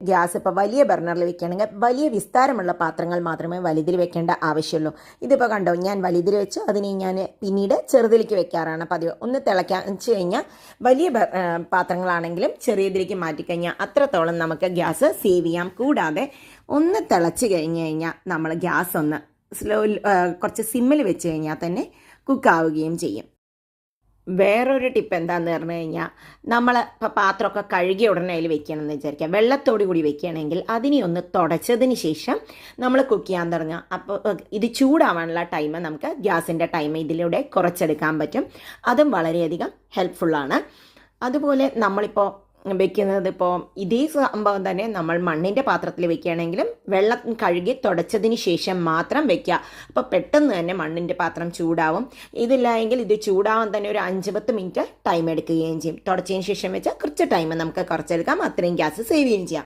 Gas ഇപ്പോൾ വലിയ ബർണറിൽ വെക്കുകയാണെങ്കിൽ വലിയ വിസ്താരമുള്ള പാത്രങ്ങൾ മാത്രമേ വലുതിൽ വെക്കേണ്ട ആവശ്യമുള്ളൂ. ഇതിപ്പോൾ കണ്ടോ, ഞാൻ വലുതിൽ വെച്ചു, അതിനെ ഞാൻ പിന്നീട് ചെറുതിലേക്ക് വെക്കാറാണ് പതിവ്. ഒന്ന് തിളച്ച് കഴിഞ്ഞാൽ വലിയ പാത്രങ്ങളാണെങ്കിലും ചെറിയതിലേക്ക് മാറ്റിക്കഴിഞ്ഞാൽ അത്രത്തോളം നമുക്ക് ഗ്യാസ് സേവ് ചെയ്യാം. കൂടാതെ ഒന്ന് തിളച്ച് കഴിഞ്ഞ് കഴിഞ്ഞാൽ നമ്മൾ ഗ്യാസ് ഒന്ന് കുറച്ച് സിമ്മിൽ വെച്ച് കഴിഞ്ഞാൽ തന്നെ കുക്കാവുകയും ചെയ്യും. വേറൊരു ടിപ്പ് എന്താണെന്ന് പറഞ്ഞു കഴിഞ്ഞാൽ, നമ്മൾ ഇപ്പോൾ പാത്രമൊക്കെ കഴുകി ഉടനെ അതിൽ വെക്കുകയാണെന്ന് വിചാരിക്കുക. വെള്ളത്തോടു കൂടി വെക്കുകയാണെങ്കിൽ അതിനെ ഒന്ന് തുടച്ചതിന് ശേഷം നമ്മൾ കുക്ക് ചെയ്യാൻ തുടങ്ങുക. അപ്പോൾ ഇത് ചൂടാവാനുള്ള ടൈം നമുക്ക് ഗ്യാസിൻ്റെ ടൈം ഇതിലൂടെ കുറച്ചെടുക്കാൻ പറ്റും. അതും വളരെയധികം ഹെൽപ്ഫുള്ളാണ്. അതുപോലെ നമ്മളിപ്പോൾ വെക്കുന്നത് ഇപ്പോൾ ഇതേ സംഭവം തന്നെ നമ്മൾ മണ്ണിൻ്റെ പാത്രത്തിൽ വെക്കുകയാണെങ്കിലും വെള്ളം കഴുകി തുടച്ചതിന് ശേഷം മാത്രം വെക്കുക. അപ്പോൾ പെട്ടെന്ന് തന്നെ മണ്ണിൻ്റെ പാത്രം ചൂടാവും. ഇതില്ല എങ്കിൽ ഇത് ചൂടാവാൻ തന്നെ ഒരു 5-10 മിനിറ്റ് ടൈം എടുക്കുകയും ചെയ്യും. തുടച്ചതിന് ശേഷം വെച്ചാൽ കുറച്ച് ടൈം നമുക്ക് കുറച്ചെടുക്കാം, അത്രയും ഗ്യാസ് സേവ് ചെയ്യുകയും ചെയ്യാം.